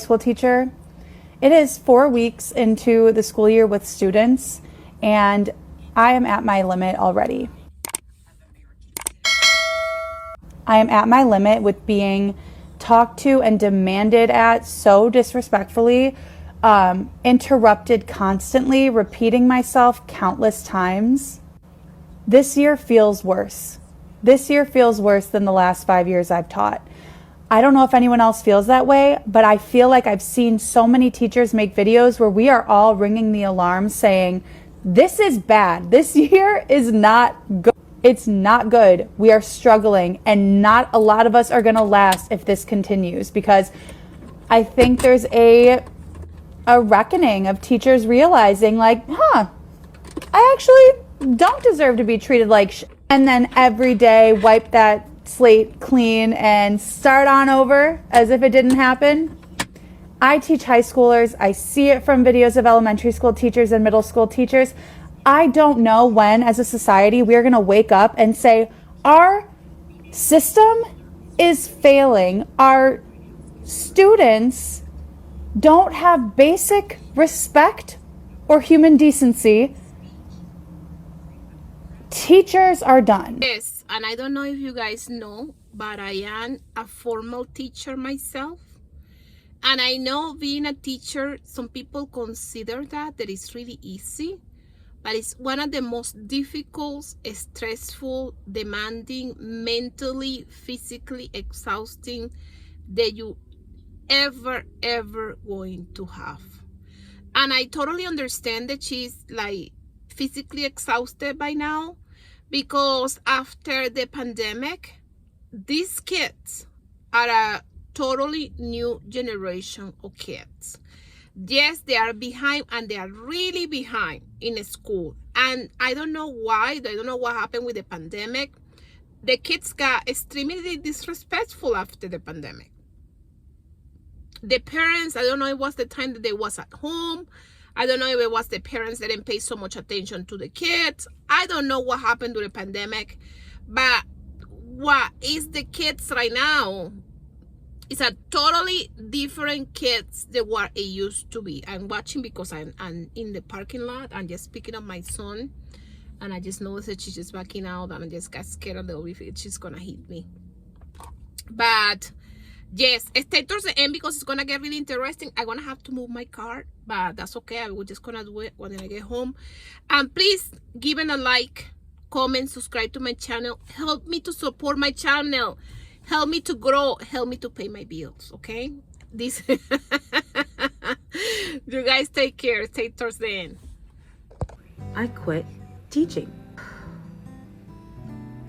School teacher. It is 4 weeks into the school year with students, and I am at my limit already. I am at my limit with being talked to and demanded at so disrespectfully, interrupted constantly, repeating myself countless times. This year feels worse. This year feels worse than the last 5 years I've taught. I don't know if anyone else feels that way, but I feel like I've seen so many teachers make videos where we are all ringing the alarm saying, this is bad. This year is not good. It's not good. We are struggling, and not a lot of us are going to last if this continues, because I think there's a reckoning of teachers realizing like, I actually don't deserve to be treated like shit. And then every day wipe that slate clean and start on over as if it didn't happen. I teach high schoolers. I see it from videos of elementary school teachers and middle school teachers. I don't know when, as a society, we're going to wake up and say, our system is failing. Our students don't have basic respect or human decency. Teachers are done. Yes, and I don't know if you guys know, but I am a formal teacher myself. And I know being a teacher, some people consider that it's really easy, but it's one of the most difficult, stressful, demanding, mentally, physically exhausting that you ever going to have. And I totally understand that she's like physically exhausted by now, because after the pandemic, these kids are a totally new generation of kids. Yes, they are behind, and they are really behind in school. And I don't know why. I don't know what happened with the pandemic. The kids got extremely disrespectful after the pandemic. The parents, I don't know if it was the time that they was at home. I don't know if it was the parents that didn't pay so much attention to the kids. I don't know what happened during the pandemic. But what is the kids right now? It's a totally different kids than what it used to be. I'm watching because I'm in the parking lot. I'm just picking up my son. And I just noticed that she's just backing out. And I just got scared a little bit. She's going to hit me. But yes, stay towards the end because it's going to get really interesting. I'm going to have to move my car. But that's okay. I will just going to do it when I get home. And please give it a like, comment, subscribe to my channel. Help me to support my channel. Help me to grow. Help me to pay my bills, okay? This you guys take care. Stay towards the end. I quit teaching.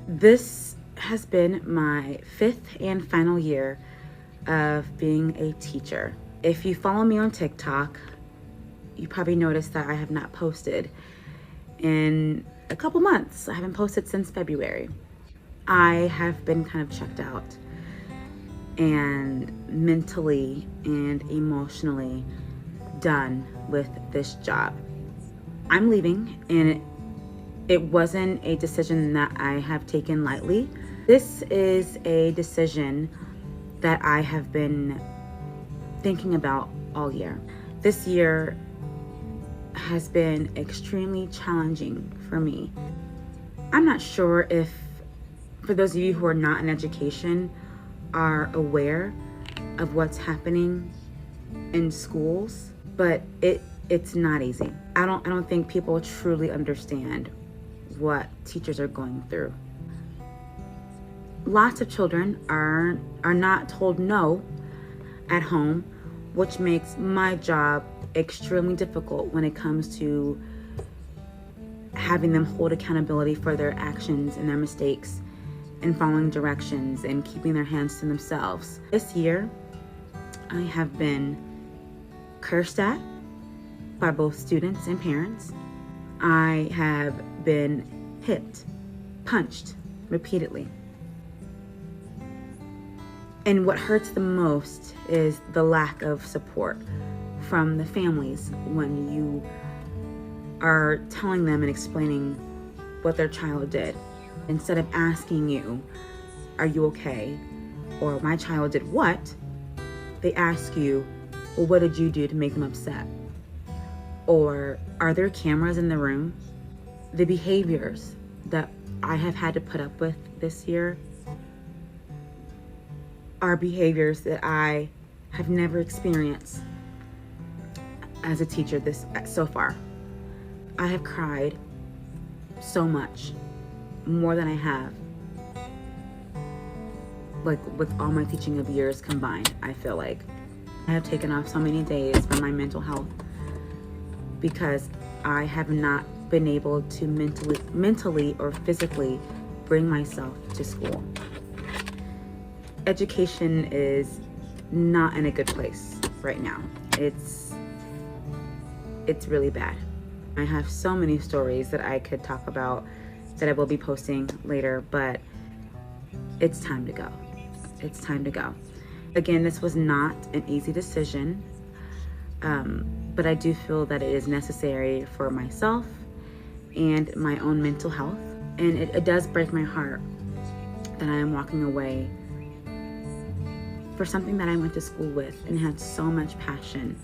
This has been my 5th and final year of being a teacher. If you follow me on TikTok, you probably noticed that I have not posted in a couple months. I haven't posted since February. I have been kind of checked out and mentally and emotionally done with this job. I'm leaving, and it wasn't a decision that I have taken lightly. This is a decision that I have been thinking about all year. This year has been extremely challenging for me. I'm not sure if, for those of you who are not in education, are aware of what's happening in schools, but it's not easy. I don't think people truly understand what teachers are going through. Lots of children are not told no at home, which makes my job extremely difficult when it comes to having them hold accountability for their actions and their mistakes, and following directions and keeping their hands to themselves. This year, I have been cursed at by both students and parents. I have been hit, punched repeatedly. And what hurts the most is the lack of support from the families when you are telling them and explaining what their child did. Instead of asking you, are you okay? Or my child did what? They ask you, Well, what did you do to make them upset? Or are there cameras in the room? The behaviors that I have had to put up with this year are behaviors that I have never experienced as a teacher so far. I have cried so much, more than I have, like with all my teaching of years combined. I feel like I have taken off so many days from my mental health because I have not been able to mentally or physically bring myself to school. Education is not in a good place right now. It's really bad. I have so many stories that I could talk about that I will be posting later, but it's time to go. It's time to go. Again, this was not an easy decision, but I do feel that it is necessary for myself and my own mental health. And it does break my heart that I am walking away for something that I went to school with and had so much passion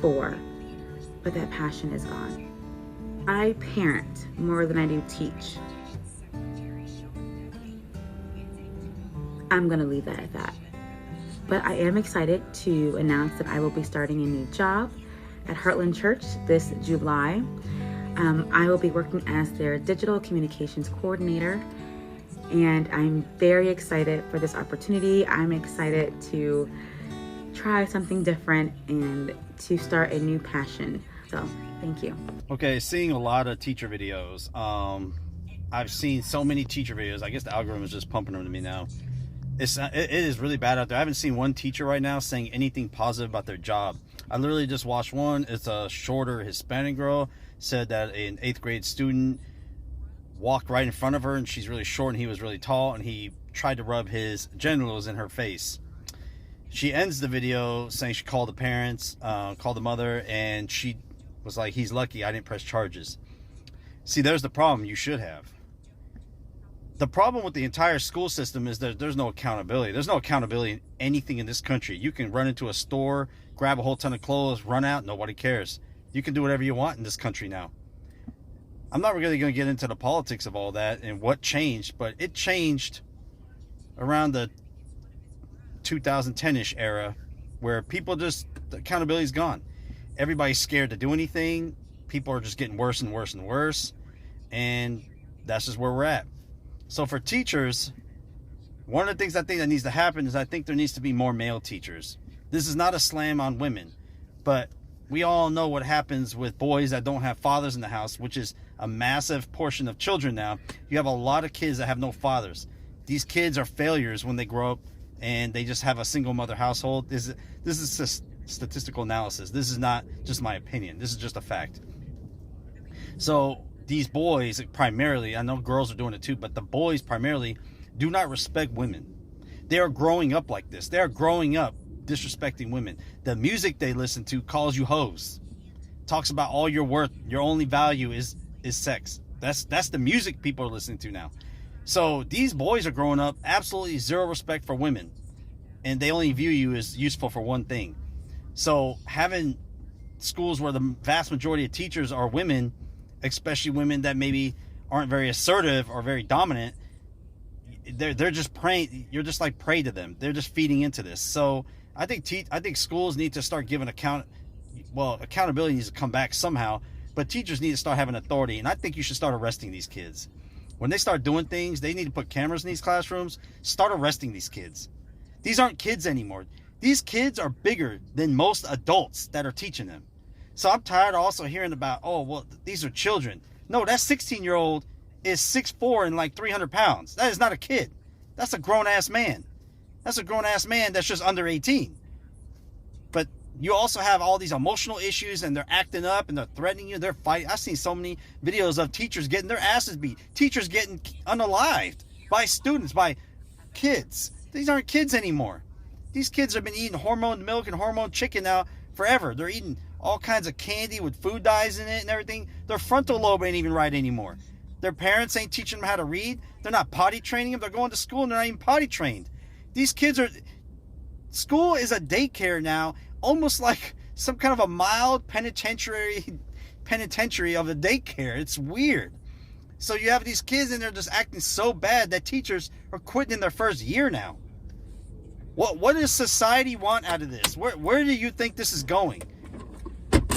for, but that passion is gone. I parent more than I do teach. I'm gonna leave that at that. But I am excited to announce that I will be starting a new job at Heartland Church this July. I will be working as their digital communications coordinator, and I'm very excited for this opportunity. I'm excited to try something different and to start a new passion. So, thank you. Okay, seeing a lot of teacher videos. I've seen so many teacher videos. I guess the algorithm is just pumping them to me now. It is really bad out there. I haven't seen one teacher right now saying anything positive about their job. I literally just watched one. It's a shorter Hispanic girl, said that an 8th grade student walked right in front of her, and she's really short and he was really tall, and he tried to rub his genitals in her face. She ends the video saying she called the parents, called the mother, and she was like, he's lucky I didn't press charges. See, there's the problem. You should have. The problem with the entire school system is that there's no accountability. There's no accountability in anything in this country. You can run into a store, grab a whole ton of clothes, run out, nobody cares. You can do whatever you want in this country now. I'm not really going to get into the politics of all that and what changed, but it changed around the 2010-ish era where people the accountability's gone. Everybody's scared to do anything. People are just getting worse and worse and worse. And that's just where we're at. So for teachers, one of the things I think that needs to happen is I think there needs to be more male teachers. This is not a slam on women, but we all know what happens with boys that don't have fathers in the house, which is a massive portion of children now. You have a lot of kids that have no fathers. These kids are failures when they grow up and they just have a single mother household. This is just statistical analysis. This is not just my opinion. This is just a fact. So these boys primarily, I know girls are doing it too, but the boys primarily do not respect women. They are growing up like this. They are growing up disrespecting women. The music they listen to calls you hoes. Talks about all your worth. Your only value is sex. That's the music people are listening to now. So these boys are growing up absolutely zero respect for women, and they only view you as useful for one thing. So having schools where the vast majority of teachers are women, especially women that maybe aren't very assertive or very dominant, they're just preying. You're just like prey to them. They're just feeding into this. So I think schools need to start giving accountability needs to come back somehow, but teachers need to start having authority. And I think you should start arresting these kids. When they start doing things, they need to put cameras in these classrooms. Start arresting these kids. These aren't kids anymore. These kids are bigger than most adults that are teaching them. So I'm tired of also hearing about, oh, well, these are children. No, that 16-year-old is 6'4" and like 300 pounds. That is not a kid. That's a grown-ass man. That's a grown-ass man that's just under 18. But you also have all these emotional issues, and they're acting up, and they're threatening you. They're fighting. I've seen so many videos of teachers getting their asses beat. Teachers getting unalived by students, by kids. These aren't kids anymore. These kids have been eating hormone milk and hormone chicken now forever. They're eating all kinds of candy with food dyes in it and everything. Their frontal lobe ain't even right anymore. Their parents ain't teaching them how to read. They're not potty training them. They're going to school and they're not even potty trained. These kids are... School is a daycare now almost like some kind of a mild penitentiary of the daycare. It's weird. So you have these kids and they're just acting so bad that teachers are quitting in their first year now. What does society want out of this? Where do you think this is going?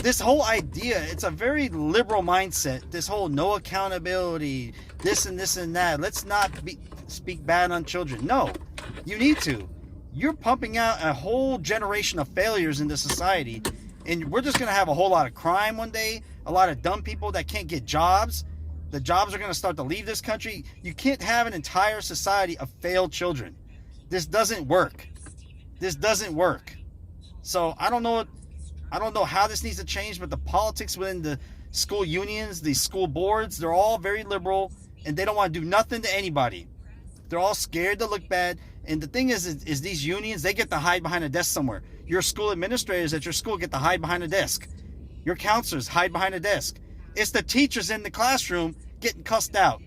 This whole idea, it's a very liberal mindset. This whole no accountability, this and that. Let's not speak bad on children. No, you need to. You're pumping out a whole generation of failures into society, and we're just going to have a whole lot of crime one day, a lot of dumb people that can't get jobs. The jobs are going to start to leave this country. You can't have an entire society of failed children. This doesn't work. This doesn't work. So I don't know how this needs to change, but the politics within the school unions, the school boards, they're all very liberal, and they don't want to do nothing to anybody. They're all scared to look bad. And the thing is these unions, they get to hide behind a desk somewhere. Your school administrators at your school get to hide behind a desk. Your counselors hide behind a desk. It's the teachers in the classroom getting cussed out,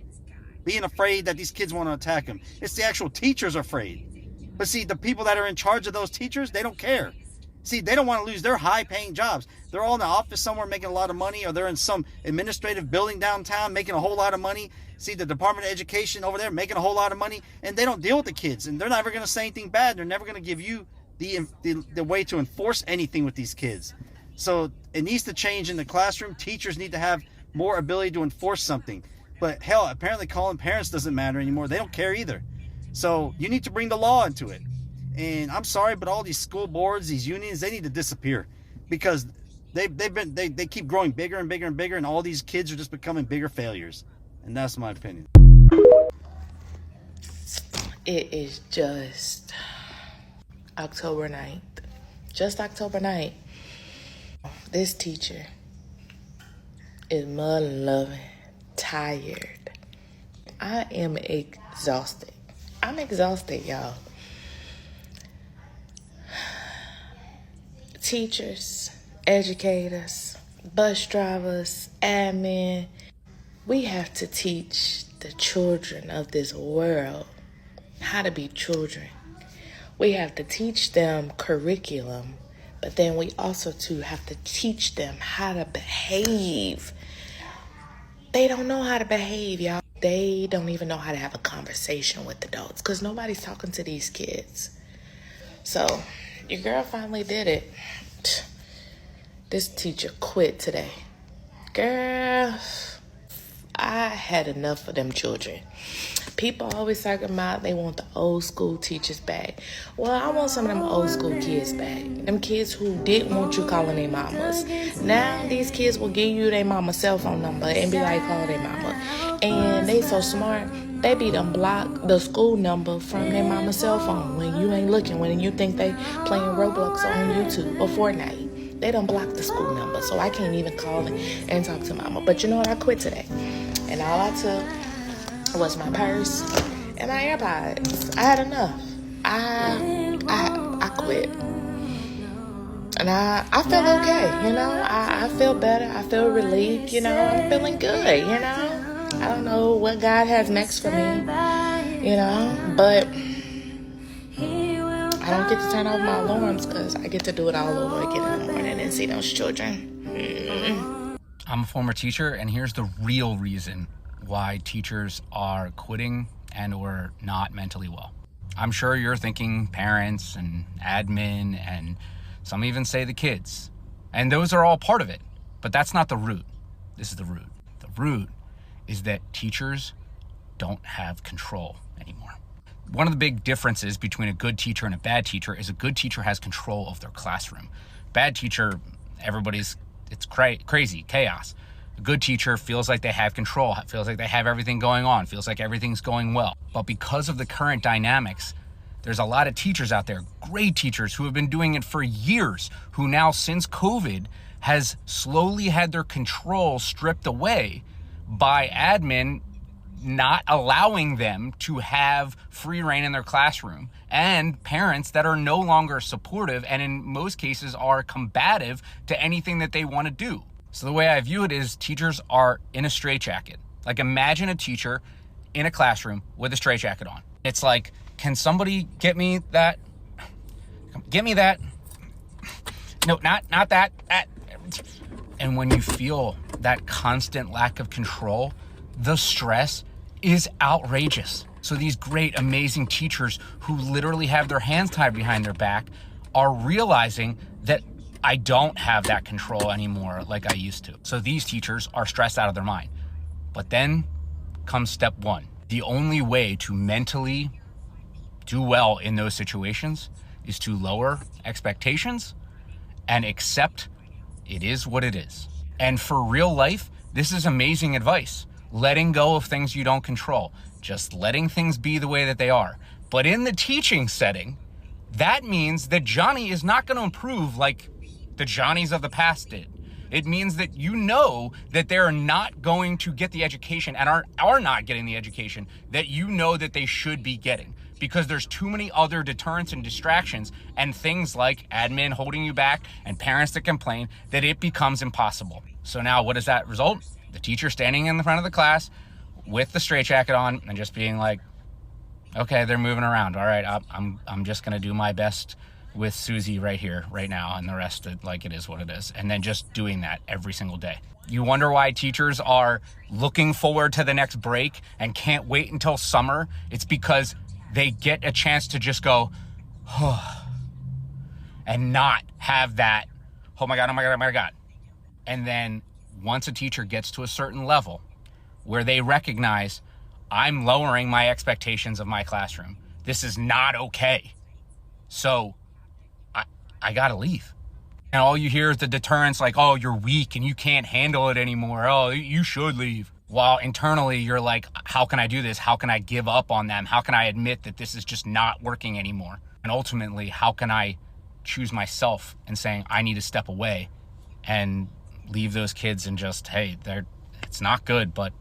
being afraid that these kids want to attack them. It's the actual teachers afraid. But see, the people that are in charge of those teachers, they don't care. See, they don't want to lose their high-paying jobs. They're all in the office somewhere making a lot of money, or they're in some administrative building downtown making a whole lot of money. See, the Department of Education over there making a whole lot of money, and they don't deal with the kids, and they're never going to say anything bad. They're never going to give you the way to enforce anything with these kids. So it needs to change in the classroom. Teachers need to have more ability to enforce something. But hell, apparently calling parents doesn't matter anymore. They don't care either. So you need to bring the law into it. And I'm sorry, but all these school boards, these unions, they need to disappear, because they keep growing bigger and bigger and bigger, and all these kids are just becoming bigger failures. And that's my opinion. It is just October 9th. Just October 9th. This teacher is mother-loving, tired. I am exhausted. I'm exhausted, y'all. Teachers, educators, bus drivers, admin, we have to teach the children of this world how to be children. We have to teach them curriculum, but then we also too have to teach them how to behave. They don't know how to behave, y'all. They don't even know how to have a conversation with adults, because nobody's talking to these kids. So your girl finally did it. This teacher quit today. Girl, I had enough of them children. People always talking about they want the old school teachers back. Well, I want some of them old school kids back. Them kids who didn't want you calling their mamas. Now these kids will give you their mama's cell phone number and be like, call their mama. And they so smart, they be done block the school number from their mama's cell phone when you ain't looking, when you think they playing Roblox on YouTube or Fortnite. They done block the school number, so I can't even call and talk to mama. But you know what? I quit today. And all I took was my purse and my AirPods. I had enough. I quit. And I feel okay, you know. I feel better. I feel relieved, you know. I'm feeling good, you know. I don't know what God has next for me, you know. But I don't get to turn off my alarms because I get to do it all over again in the morning and see those children. I'm a former teacher, and here's the real reason why teachers are quitting and or not mentally well. I'm sure you're thinking parents and admin, and some even say the kids. And those are all part of it, but that's not the root. This is the root. The root is that teachers don't have control anymore. One of the big differences between a good teacher and a bad teacher is a good teacher has control of their classroom. Bad teacher, it's crazy, chaos. A good teacher feels like they have control, feels like they have everything going on, feels like everything's going well. But because of the current dynamics, there's a lot of teachers out there, great teachers who have been doing it for years, who now since COVID has slowly had their control stripped away by admin not allowing them to have free reign in their classroom, and parents that are no longer supportive and in most cases are combative to anything that they want to do. So the way I view it is teachers are in a straitjacket. Like imagine a teacher in a classroom with a straitjacket on. It's like, can somebody get me that No, not that. And when you feel that constant lack of control, the stress is outrageous. So these great, amazing teachers who literally have their hands tied behind their back are realizing that I don't have that control anymore like I used to. So these teachers are stressed out of their mind. But then comes step one. The only way to mentally do well in those situations is to lower expectations and accept it is what it is. And for real life, this is amazing advice. Letting go of things you don't control. Just letting things be the way that they are. But in the teaching setting, that means that Johnny is not going to improve like the Johnnies of the past did. It means that you know that they're not going to get the education and are not getting the education that you know that they should be getting, because there's too many other deterrents and distractions and things like admin holding you back and parents that complain that it becomes impossible. So now what does that result? The teacher standing in the front of the class with the straitjacket on and just being like, okay, they're moving around. All right, I'm just gonna do my best with Susie right here, right now, and the rest of like it is what it is. And then just doing that every single day. You wonder why teachers are looking forward to the next break and can't wait until summer. It's because they get a chance to just go, oh, and not have that, oh my God, oh my God, oh my God. And then once a teacher gets to a certain level where they recognize, I'm lowering my expectations of my classroom. This is not okay. So I gotta leave. And all you hear is the deterrence like, oh, you're weak and you can't handle it anymore. Oh, you should leave. While internally you're like, how can I do this? How can I give up on them? How can I admit that this is just not working anymore? And ultimately, how can I choose myself and saying, I need to step away and leave those kids and just, hey, it's not good, but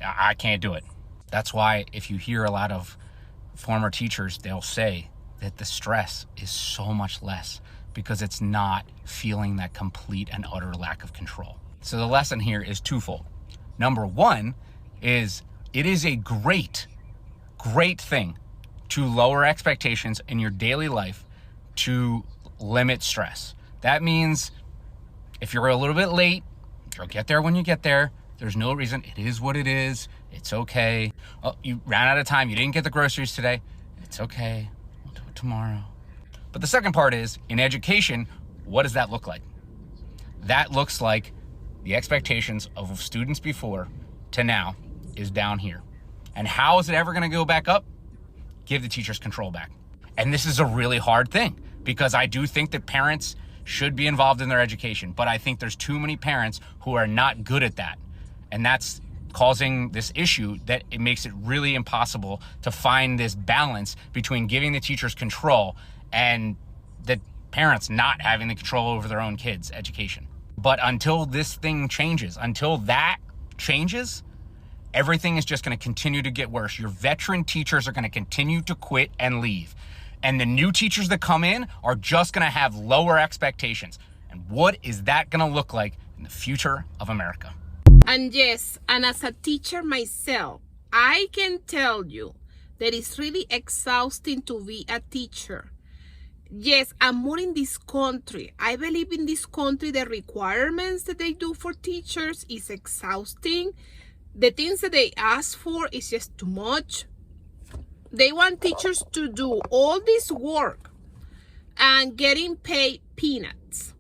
I can't do it. That's why if you hear a lot of former teachers, they'll say that the stress is so much less because it's not feeling that complete and utter lack of control. So the lesson here is twofold. Number one is it is a great thing to lower expectations in your daily life to limit stress. That means if you're a little bit late, you'll get there when you get there. There's no reason. It is what it is. It's okay. Oh, you ran out of time. You didn't get the groceries today. It's okay. We'll do it tomorrow. But the second part is, in education, what does that look like? That looks like the expectations of students before to now is down here. And how is it ever going to go back up? Give the teachers control back. And this is a really hard thing because I do think that parents should be involved in their education, but I think there's too many parents who are not good at that. And that's causing this issue that it makes it really impossible to find this balance between giving the teachers control and the parents not having the control over their own kids' education. But until this thing changes, until that changes, everything is just going to continue to get worse. Your veteran teachers are going to continue to quit and leave. And the new teachers that come in are just going to have lower expectations. And what is that going to look like in the future of America? And yes, and as a teacher myself, I can tell you that it's really exhausting to be a teacher. Yes, I'm more in this country. I believe in this country, the requirements that they do for teachers is exhausting. The things that they ask for is just too much. They want teachers to do all this work and getting paid peanuts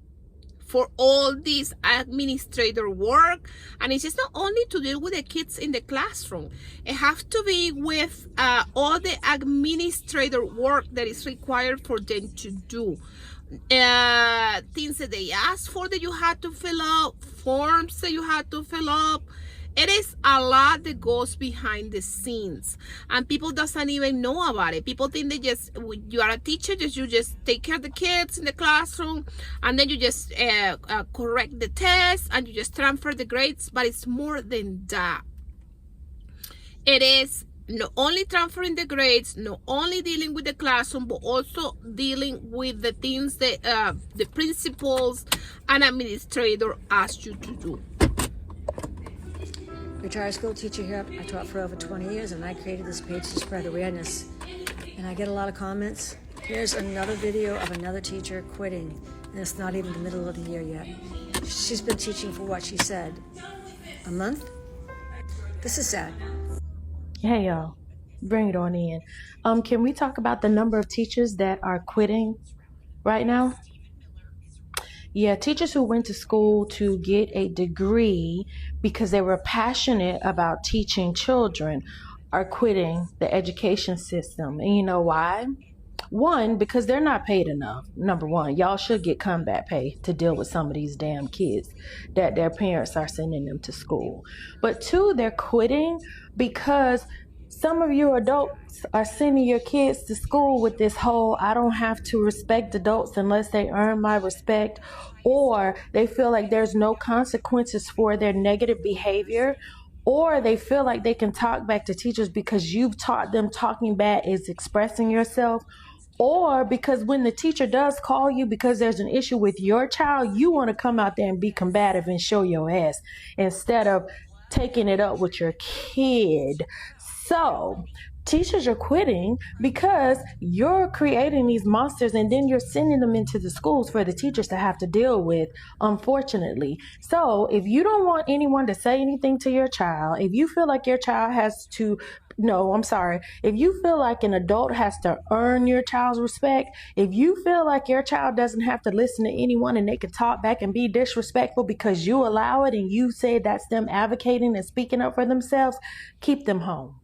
for all this administrator work. And it's just not only to deal with the kids in the classroom. It has to be with all the administrator work that is required for them to do. Things that they ask for that you had to fill up, forms that you had to fill up. It is a lot that goes behind the scenes and people doesn't even know about it. People think they just, you are a teacher, you just take care of the kids in the classroom and then you just correct the tests and you just transfer the grades, but it's more than that. It is not only transferring the grades, not only dealing with the classroom, but also dealing with the things that the principals and administrator ask you to do. Retired school teacher here. I taught for over 20 years and I created this page to spread awareness. And I get a lot of comments. Here's another video of another teacher quitting. and it's not even the middle of the year yet. She's been teaching for what she said, a month? This is sad. Hey y'all, bring it on in. Can we talk about the number of teachers that are quitting right now? Yeah, teachers who went to school to get a degree because they were passionate about teaching children are quitting the education system. And you know why? One, because they're not paid enough. Number one, y'all should get combat pay to deal with some of these damn kids that their parents are sending them to school. But two, they're quitting because some of you adults are sending your kids to school with this whole, I don't have to respect adults unless they earn my respect, or they feel like there's no consequences for their negative behavior, or they feel like they can talk back to teachers because you've taught them talking back is expressing yourself, or because when the teacher does call you because there's an issue with your child, you want to come out there and be combative and show your ass instead of taking it up with your kid. So teachers are quitting because you're creating these monsters and then you're sending them into the schools for the teachers to have to deal with, unfortunately. So if you don't want anyone to say anything to your child, if you feel like your child has to, no, I'm sorry. If you feel like an adult has to earn your child's respect, if you feel like your child doesn't have to listen to anyone and they can talk back and be disrespectful because you allow it and you say that's them advocating and speaking up for themselves, keep them home.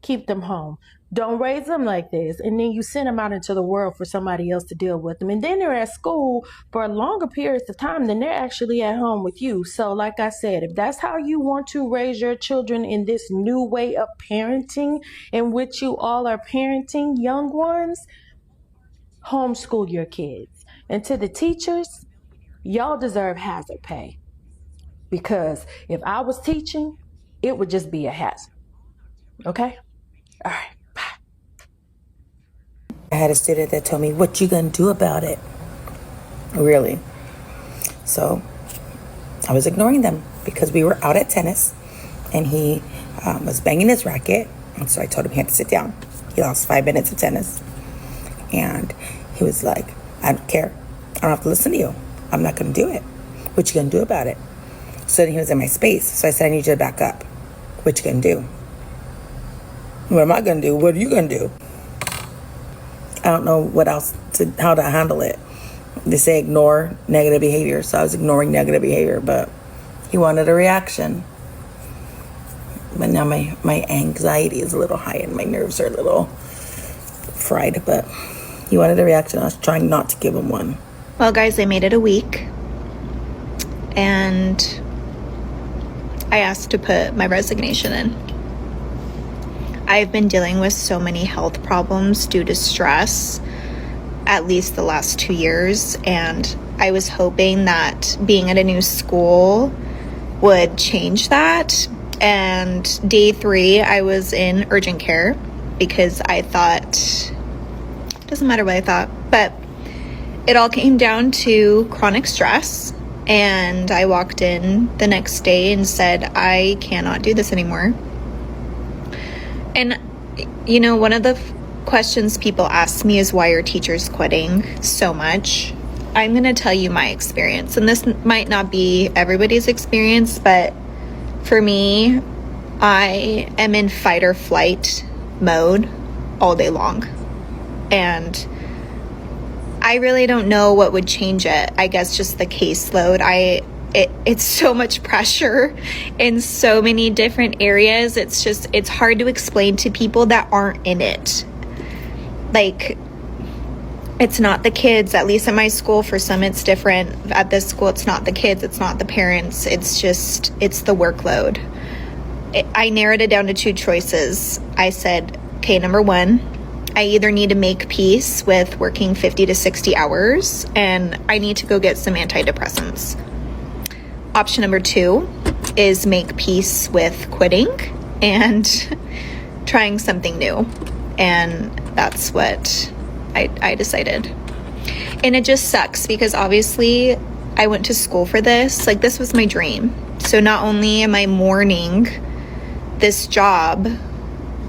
Keep them home. Don't raise them like this. And then you send them out into the world for somebody else to deal with them. And then they're at school for longer periods of time than they're actually at home with you. So like I said, if that's how you want to raise your children in this new way of parenting in which you all are parenting young ones, homeschool your kids. And to the teachers, y'all deserve hazard pay. Because if I was teaching, it would just be a hazard. Okay? All right, bye. I had a student that told me, what you gonna do about it? Really? So I was ignoring them because we were out at tennis and he was banging his racket. And so I told him he had to sit down. He lost 5 minutes of tennis. And he was like, I don't care. I don't have to listen to you. I'm not gonna do it. What you gonna do about it? So then he was in my space. So I said, I need you to back up. What you gonna do? What am I gonna do? What are you gonna do? I don't know how to handle it. They say ignore negative behavior, so I was ignoring negative behavior, but he wanted a reaction. But now my anxiety is a little high and my nerves are a little fried, but he wanted a reaction. I was trying not to give him one. Well, guys, I made it a week, and I asked to put my resignation in. I've been dealing with so many health problems due to stress, at least the last 2 years, and I was hoping that being at a new school would change that. And day 3, I was in urgent care because I thought, doesn't matter what I thought, but it all came down to chronic stress. And I walked in the next day and said, I cannot do this anymore. And, you know, one of the questions people ask me is, why are teachers quitting so much? I'm going to tell you my experience. And this might not be everybody's experience, but for me, I am in fight or flight mode all day long. And I really don't know what would change it. I guess just the caseload. It's so much pressure in so many different areas. It's hard to explain to people that aren't in it. Like, it's not the kids, at least at my school. For some, it's different. At this school, it's not the kids, it's not the parents. It's the workload. I narrowed it down to 2 choices. I said, okay, number 1, I either need to make peace with working 50 to 60 hours and I need to go get some antidepressants. Option number 2 is make peace with quitting and trying something new. And that's what I decided. And it just sucks because obviously I went to school for this. Like, this was my dream. So not only am I mourning this job,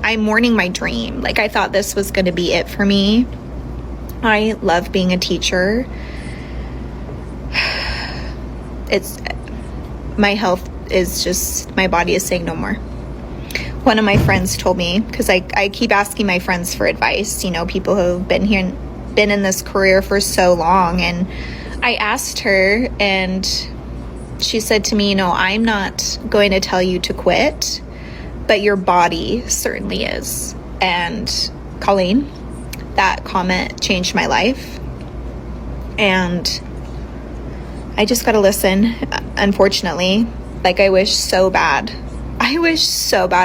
I'm mourning my dream. Like, I thought this was going to be it for me. I love being a teacher. it's my health is just, my body is saying no more. One of my friends told me, because I keep asking my friends for advice, you know, people who have been in this career for so long, and I asked her, and she said to me, you know, I'm not going to tell you to quit, but your body certainly is. And Colleen, that comment changed my life, and I just gotta listen. Unfortunately, like, I wish so bad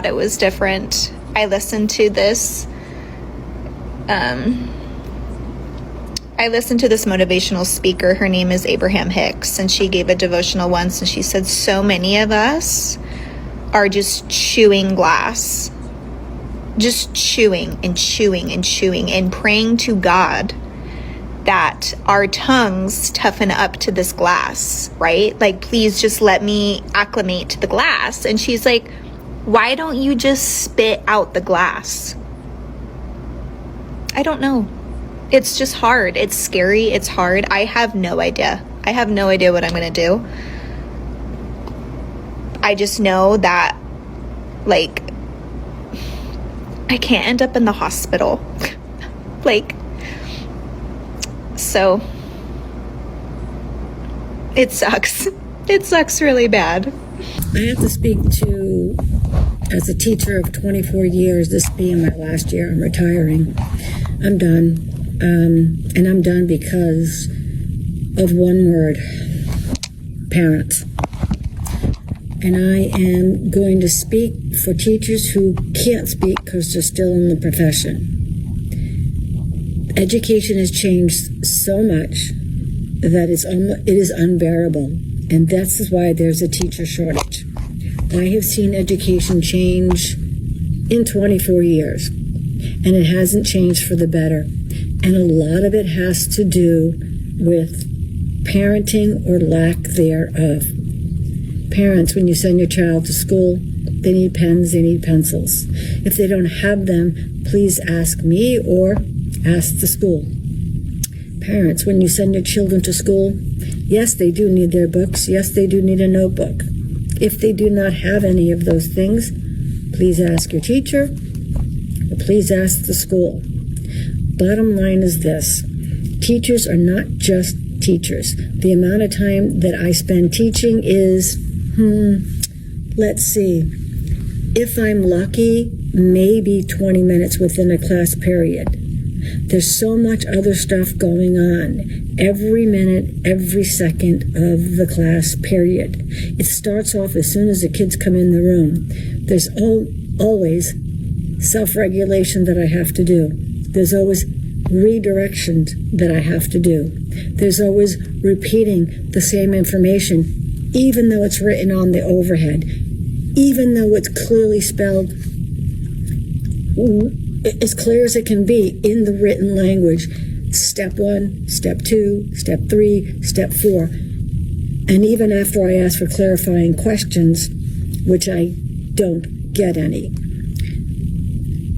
it was different. I listened to this motivational speaker. Her name is Abraham Hicks, and she gave a devotional once, and she said so many of us are just chewing glass, just chewing and chewing and chewing, and praying to God that our tongues toughen up to this glass, right? Like, please just let me acclimate to the glass. And she's like, why don't you just spit out the glass? I don't know. It's just hard. It's scary. It's hard. I have no idea. I have no idea what I'm going to do. I just know that, like, I can't end up in the hospital. Like, so it sucks. It sucks really bad. I have to speak to, as a teacher of 24 years, this being my last year, I'm retiring. I'm done. And I'm done because of one word: parents. And I am going to speak for teachers who can't speak because they're still in the profession. Education has changed so much that it is unbearable, and that's why there's a teacher shortage. I have seen education change in 24 years, and it hasn't changed for the better. And a lot of it has to do with parenting or lack thereof. Parents, when you send your child to school, they need pens, they need pencils. If they don't have them, please ask me or ask the school. Parents, when you send your children to school, yes, they do need their books. Yes, they do need a notebook. If they do not have any of those things, please ask your teacher or please ask the school. Bottom line is this: teachers are not just teachers. The amount of time that I spend teaching is, let's see, if I'm lucky, maybe 20 minutes within a class period. There's so much other stuff going on every minute, every second of the class period. It starts off as soon as the kids come in the room. There's always self-regulation that I have to do. There's always redirection that I have to do. There's always repeating the same information, even though it's written on the overhead, even though it's clearly spelled as clear as it can be in the written language. Step 1, step 2, step 3, step 4. And even after I ask for clarifying questions, which I don't get any,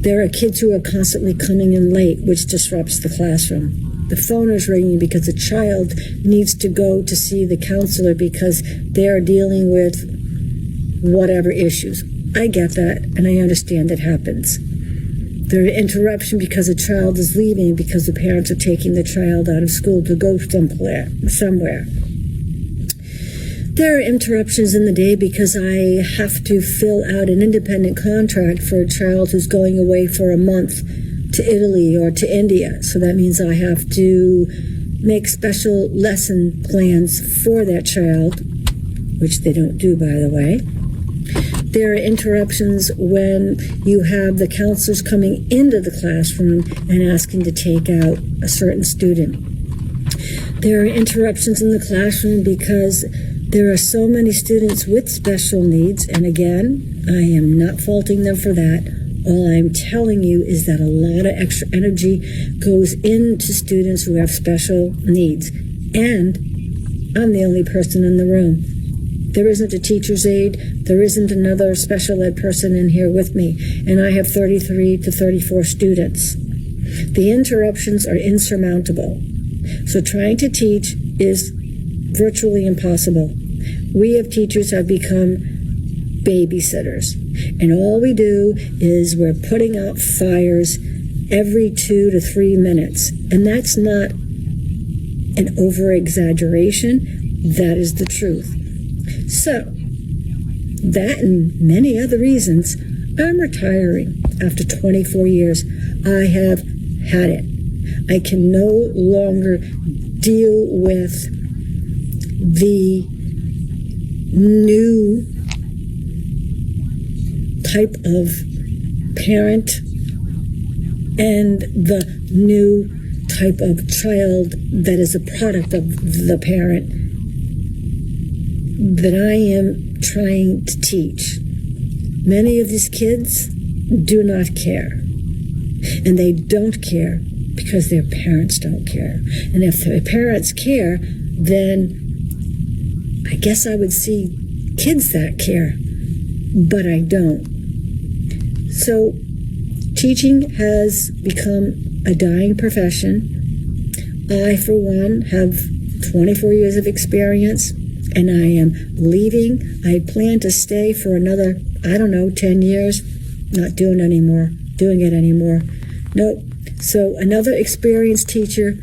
there are kids who are constantly coming in late, which disrupts the classroom. The phone is ringing because a child needs to go to see the counselor because they are dealing with whatever issues. I get that, and I understand it happens. There are interruptions because a child is leaving because the parents are taking the child out of school to go somewhere. There are interruptions in the day because I have to fill out an independent contract for a child who's going away for a month to Italy or to India. So that means I have to make special lesson plans for that child, which they don't do, by the way. There are interruptions when you have the counselors coming into the classroom and asking to take out a certain student. There are interruptions in the classroom because there are so many students with special needs, and again, I am not faulting them for that. All I'm telling you is that a lot of extra energy goes into students who have special needs, and I'm the only person in the room. There isn't a teacher's aide. There isn't another special ed person in here with me, and I have 33 to 34 students. The interruptions are insurmountable. So trying to teach is virtually impossible. We as teachers have become babysitters, and all we do is we're putting out fires every 2 to 3 minutes, and that's not an over-exaggeration. That is the truth. So, that and many other reasons, I'm retiring after 24 years. I have had it. I can no longer deal with the new type of parent and the new type of child that is a product of the parent that I am trying to teach. Many of these kids do not care. And they don't care because their parents don't care. And if their parents care, then I guess I would see kids that care, but I don't. So teaching has become a dying profession. I, for one, have 24 years of experience, and I am leaving. I plan to stay for another, 10 years. Not doing it anymore. Nope. So another experienced teacher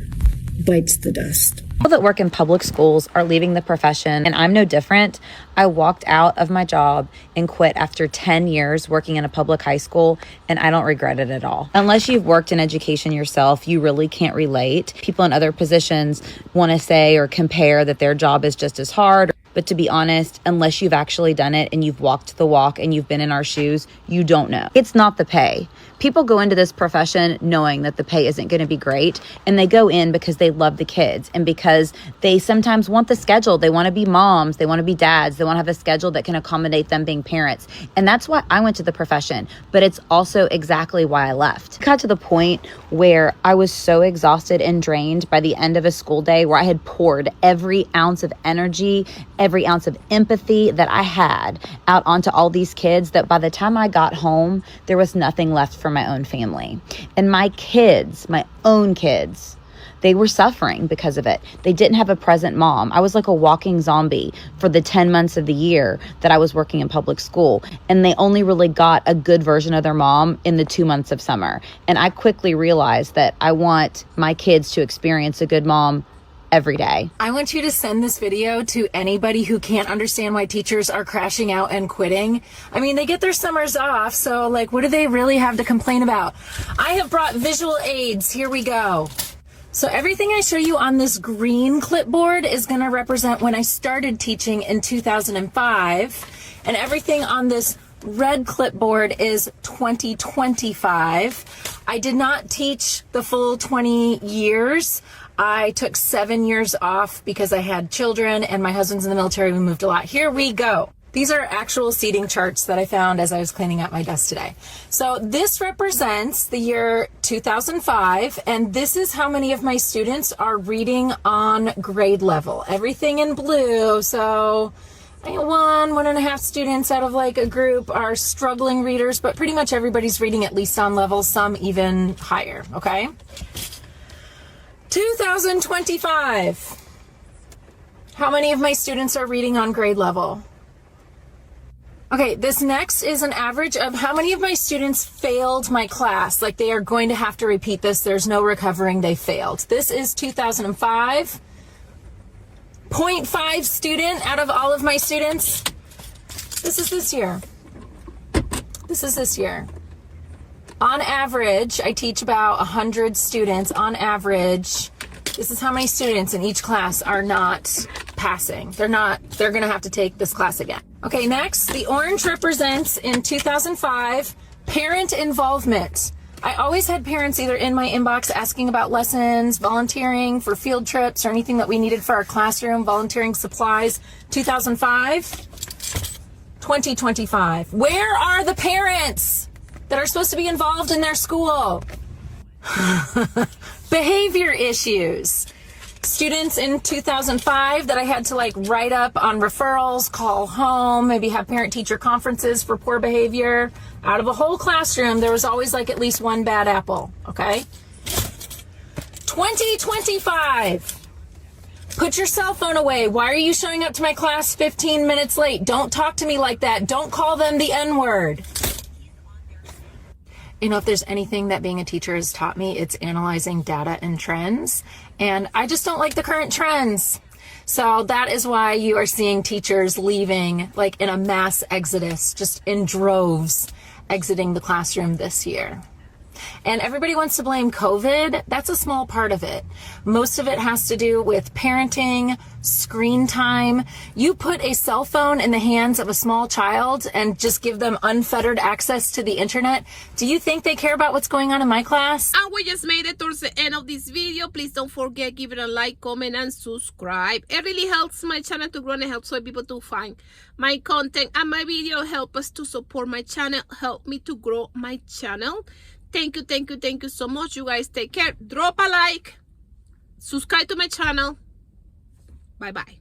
bites the dust. People that work in public schools are leaving the profession, and I'm no different. I walked out of my job and quit after 10 years working in a public high school, and I don't regret it at all. Unless you've worked in education yourself, you really can't relate. People in other positions want to say or compare that their job is just as hard. But to be honest, unless you've actually done it and you've walked the walk and you've been in our shoes, you don't know. It's not the pay. People go into this profession knowing that the pay isn't going to be great, and they go in because they love the kids and because they sometimes want the schedule. They want to be moms, they want to be dads, they want to have a schedule that can accommodate them being parents. And that's why I went to the profession, but it's also exactly why I left. It got to the point where I was so exhausted and drained by the end of a school day where I had poured every ounce of energy, every ounce of empathy that I had out onto all these kids that by the time I got home, there was nothing left for my own family. And my kids, my own kids, they were suffering because of it. They didn't have a present mom. I was like a walking zombie for the 10 months of the year that I was working in public school. And they only really got a good version of their mom in the 2 months of summer. And I quickly realized that I want my kids to experience a good mom every day. I want you to send this video to anybody who can't understand why teachers are crashing out and quitting. I mean, they get their summers off, so like, what do they really have to complain about? I have brought visual aids. Here we go. So everything I show you on this green clipboard is going to represent when I started teaching in 2005, and everything on this red clipboard is 2025. I did not teach the full 20 years. I took 7 years off because I had children and my husband's in the military. We moved a lot. Here we go. These are actual seating charts that I found as I was cleaning out my desk today. So this represents the year 2005, and this is how many of my students are reading on grade level. Everything in blue. So I got 1.5 students out of like a group are struggling readers, but pretty much everybody's reading at least on level, some even higher, okay? 2025. How many of my students are reading on grade level? Okay, this next is an average of how many of my students failed my class. Like they are going to have to repeat this. There's no recovering. They failed. This is 2005. 0.5 student out of all of my students. This is this year. This is this year. On average, I teach about 100 students. On average, this is how many students in each class are not passing. They're going to have to take this class again. Okay, next, the orange represents in 2005, parent involvement. I always had parents either in my inbox asking about lessons, volunteering for field trips, or anything that we needed for our classroom, volunteering supplies. 2005, 2025. Where are the parents that are supposed to be involved in their school? Behavior issues. Students in 2005 that I had to like write up on referrals, call home, maybe have parent-teacher conferences for poor behavior. Out of a whole classroom, there was always like at least one bad apple, okay? 2025. Put your cell phone away. Why are you showing up to my class 15 minutes late? Don't talk to me like that. Don't call them the N-word. You know, if there's anything that being a teacher has taught me, it's analyzing data and trends. And I just don't like the current trends. So that is why you are seeing teachers leaving like in a mass exodus, just in droves, exiting the classroom this year. And everybody wants to blame COVID. That's a small part of it. Most of it has to do with parenting, screen time. You put a cell phone in the hands of a small child and just give them unfettered access to the internet. Do you think they care about what's going on in my class? And we just made it towards the end of this video. Please don't forget, give it a like, comment, and subscribe. It really helps my channel to grow and it helps other people to find my content. And my video help us to support my channel, help me to grow my channel. Thank you so much. You guys take care. Drop a like. Subscribe to my channel. Bye-bye.